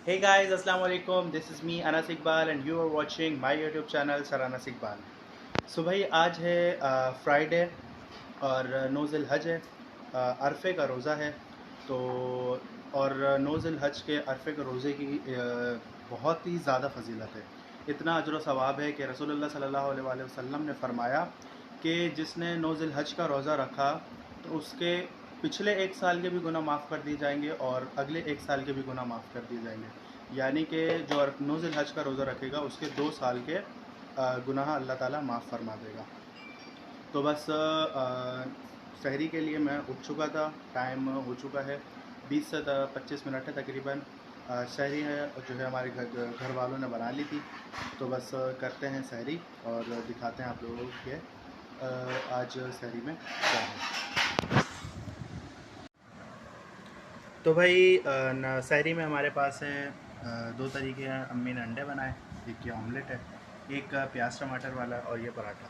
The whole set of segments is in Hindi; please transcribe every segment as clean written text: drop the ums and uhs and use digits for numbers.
Hey guys, Assalamu alaikum. This is me Anas Iqbal and you are watching my YouTube channel Sir Anas Iqbal. So भाई आज है फ्राइडे और नौज़िल हज है, अरफे का रोज़ा है। तो और नौज़िल हज के अरफे के रोज़े की बहुत ही ज़्यादा फजीलत है। इतना अजर सवाब है कि रसूलुल्लाह सल्लल्लाहु अलैहि वसल्लम ने फरमाया कि जिसने नौज़िल हज का रोज़ा रखा तो उसके पिछले एक साल के भी गुनाह माफ़ कर दिए जाएंगे और अगले एक साल के भी गुनाह माफ़ कर दिए जाएंगे। यानी कि जो नौज़िल हज का रोज़ा रखेगा उसके 2 साल के गुनाह अल्लाह ताला माफ़ फरमा देगा। तो बस सहरी के लिए मैं उठ चुका था, टाइम हो चुका है 20 से 25 मिनट है तकरीबन। सहरी है जो है हमारे घर वालों ने बना ली थी। तो बस करते हैं सहरी और दिखाते हैं आप लोगों के आज सहरी में क्या है। तो भाई सहरी में हमारे पास है दो तरीके हैं। अम्मी ने अंडे बनाए, एक ये ऑमलेट है, एक प्याज टमाटर वाला और ये पराठा।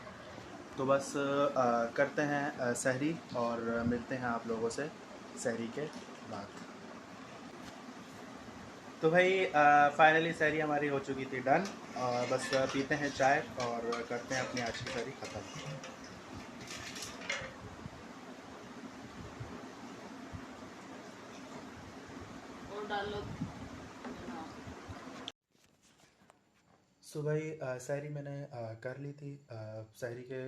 तो बस करते हैं सहरी और मिलते हैं आप लोगों से सहरी के बाद। तो भाई फाइनली सहरी हमारी हो चुकी थी डन, और बस पीते हैं चाय और करते हैं अपनी आज की सहरी ख़त्म। और डाल लो। सो भाई सहरी मैंने कर ली थी। सहरी के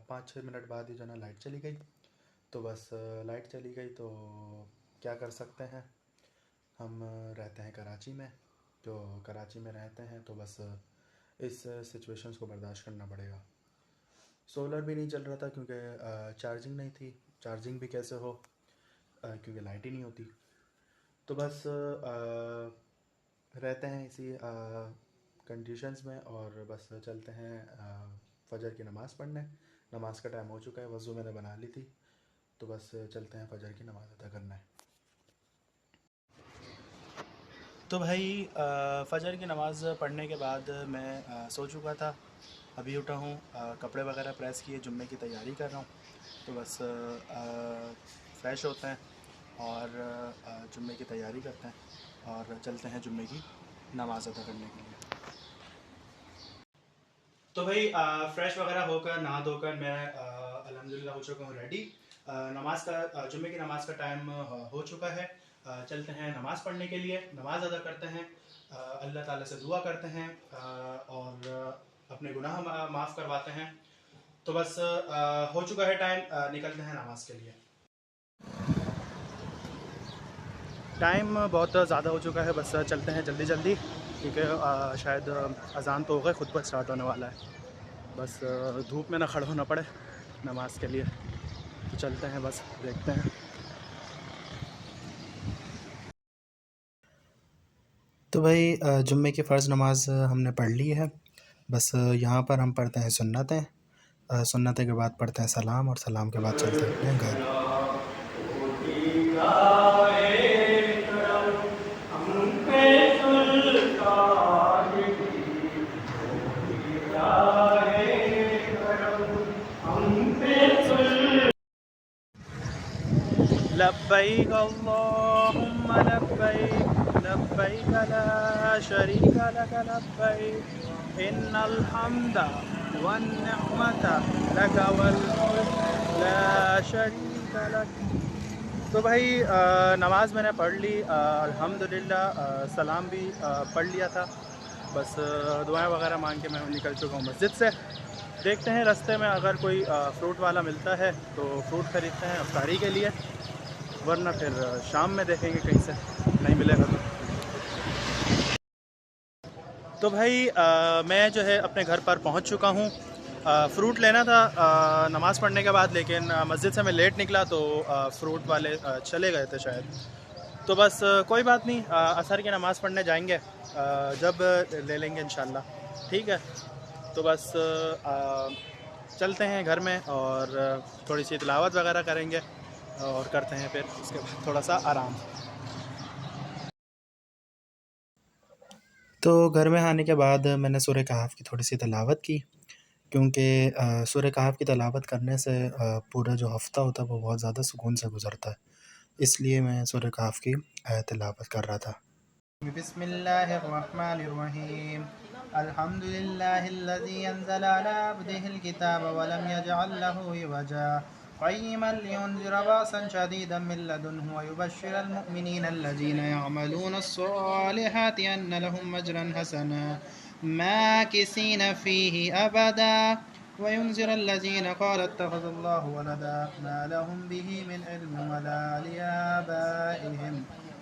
5-6 मिनट बाद ही जो ना लाइट चली गई। तो बस लाइट चली गई तो क्या कर सकते हैं। हम रहते हैं कराची में, तो कराची में रहते हैं तो बस इस सिचुएशंस को बर्दाश्त करना पड़ेगा। सोलर भी नहीं चल रहा था क्योंकि चार्जिंग नहीं थी। चार्जिंग भी कैसे हो क्योंकि लाइट ही नहीं होती। तो बस रहते हैं इसी कंडीशंस में और बस चलते हैं फ़जर की नमाज़ पढ़ने। नमाज का टाइम हो चुका है, वज़ू मैंने बना ली थी। तो बस चलते हैं फ़जर की नमाज़ अदा करना है। तो भाई फ़जर की नमाज़ पढ़ने के बाद मैं सो चुका था। अभी उठा हूँ, कपड़े वगैरह प्रेस किए, जुम्मे की तैयारी कर रहा हूँ। तो बस फ़्रेश होते हैं और जुम्मे की तैयारी करते हैं और चलते हैं जुम्मे की नमाज़ अदा करने के लिए। तो भाई फ्रेश वगैरह होकर नहा धोकर मैं अल्हम्दुलिल्लाह हो चुका हूँ रेडी। नमाज का जुम्मे की नमाज़ का टाइम हो चुका है। चलते हैं नमाज़ पढ़ने के लिए, नमाज़ अदा करते हैं, अल्लाह ताला से दुआ करते हैं और अपने गुनाह माफ़ करवाते हैं। तो बस हो चुका है टाइम, निकलते हैं नमाज़ के लिए। टाइम बहुत ज़्यादा हो चुका है, बस चलते हैं जल्दी जल्दी क्योंकि शायद अज़ान तो हो गए, खुतबा स्टार्ट होने वाला है। बस धूप में ना खड़ा होना पड़े नमाज के लिए। तो चलते हैं, बस देखते हैं। तो भाई जुम्मे की फ़र्ज़ नमाज हमने पढ़ ली है। बस यहाँ पर हम पढ़ते हैं सुन्नतें। सुन्नतें के बाद पढ़ते हैं सलाम और सलाम के बाद चलते हैं अपने घर। लब्बैक अल्लाहुम्मा लब्बैक लब्बैक ला शरीक लक लब्बैक इन्नल हम्दा वन निअमता लक वल मुल्क ला शरीक लक। तो भाई नमाज़ मैंने पढ़ ली, अल्हम्दुलिल्लाह। सलाम भी पढ़ लिया था। बस दुआएं वगैरह मांग के मैं निकल चुका हूँ मस्जिद से। देखते हैं रास्ते में अगर कोई फ्रूट वाला मिलता है तो फ्रूट ख़रीदते हैं अफ्तारी के लिए, वरना फिर शाम में देखेंगे कहीं से नहीं मिलेगा तो भाई मैं जो है अपने घर पर पहुंच चुका हूं। फ़्रूट लेना था नमाज़ पढ़ने के बाद, लेकिन मस्जिद से मैं लेट निकला तो फ़्रूट वाले चले गए थे शायद। तो बस कोई बात नहीं, असर की नमाज़ पढ़ने जाएंगे जब ले लेंगे इंशाल्लाह। ठीक है, तो बस चलते हैं घर में और थोड़ी सी तिलावत वगैरह करेंगे और करते हैं फिर उसके बाद थोड़ा सा आराम। तो घर में आने के बाद मैंने सूरह कहफ की थोड़ी सी तिलावत की, क्योंकि सूरह कहफ की तिलावत करने से पूरा जो हफ़्ता होता है वो बहुत ज़्यादा सुकून से गुज़रता है। इसलिए मैं सूरह कहफ की तिलावत कर रहा था। बिस्मिल्लाहिर्रहमानिर्रहीम अल्हम्दुलिल्लाहिल्लज़ी अंज़ला अला अब्दिहिल किताब व लम यजअल लहू इवजा क़य्यिमन लियुनज़िरा बअसन शदीदन मिन लदुन्हु व युबश्शिरल मुमिनीना अल्लज़ीना यअमलूनस्सालिहाति अन्न लहुम अजरन हसना माकिसीन फ़ीहि अबदा व युनज़िरल लज़ीना क़ालू इत्तख़ज़ल्लाहु वलदा मा लहुम बिही मिन इल्मिन वला लिआबाइहिम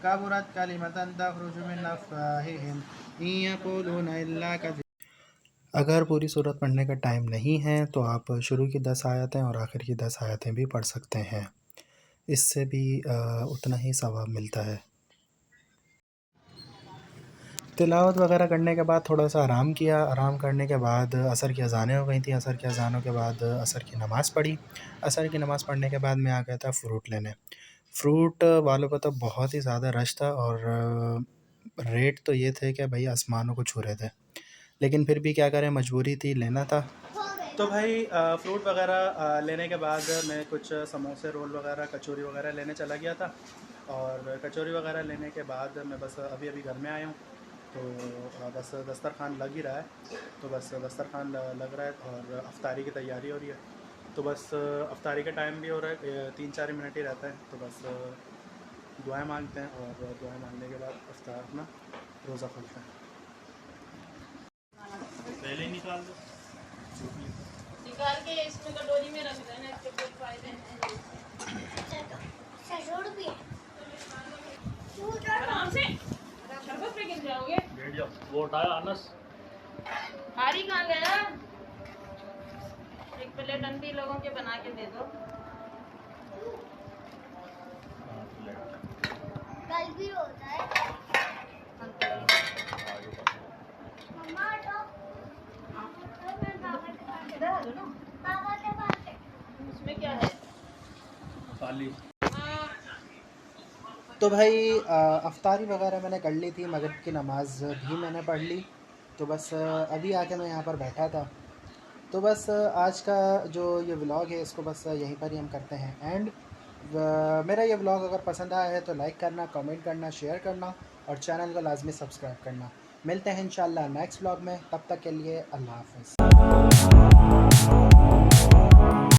कबुरत कलिमतन तख़रुजु मिन अफ़वाहिहिम इन यक़ूलूना इल्ला कज़िबा। अगर पूरी सूरत पढ़ने का टाइम नहीं है तो आप शुरू की 10 आयतें और आखिर की 10 आयतें भी पढ़ सकते हैं, इससे भी उतना ही सवाब मिलता है। तिलावत वगैरह करने के बाद थोड़ा सा आराम किया। आराम करने के बाद असर की अज़ानें हो गई थी। असर की अज़ानों के बाद असर की नमाज़ पढ़ी। असर की नमाज़ पढ़ने के बाद मैं आ गया था फ़्रूट लेने। फ़्रूट वालों का तो बहुत ही ज़्यादा रश था और रेट तो ये थे कि भाई आसमानों को छू रहे थे, लेकिन फिर भी क्या करें, मजबूरी थी, लेना था। तो भाई फ़्रूट वगैरह लेने के बाद मैं कुछ समोसे, रोल वगैरह, कचौरी वगैरह लेने चला गया था। और कचौरी वगैरह लेने के बाद मैं बस अभी घर में आया हूँ, तो बस दस्तरखान लग ही रहा है। तो बस दस्तरखान लग रहा है और अफ्तारी की तैयारी हो रही है। तो बस अफ्तारी का टाइम भी हो रहा है, 3-4 मिनट ही रहता है। तो बस दुआएं मांगते हैं और दुआएं मांगने के बाद अफ्तार अपना रोज़ा खोलते हैं। पहले ही निकाल दो, निकाल के इसमें कटोरी में रख देना, इसके कोई फायदे नहीं। आराम से शरबत पे गिर जाओगे। बैठ जाओ। वो उठाया अनस। हारी कहाँ गया? एक प्लेट आंटी लोगों के बना के दे दो। कल भी होता है मम्मा तो पापा के पास है। उसमें क्या है? खाली। तो भाई अफ्तारी वगैरह मैंने कर ली थी, मगरिब की नमाज़ भी मैंने पढ़ ली। तो बस अभी आके मैं यहाँ पर बैठा था। तो बस आज का जो ये व्लॉग है इसको बस यहीं पर ही हम करते हैं एंड। मेरा ये व्लॉग अगर पसंद आया है तो लाइक करना, कमेंट करना, शेयर करना और चैनल को लाजमी सब्सक्राइब करना। मिलते हैं इंशाल्लाह नेक्स्ट व्लॉग में, तब तक के लिए अल्लाह हाफ़िज़।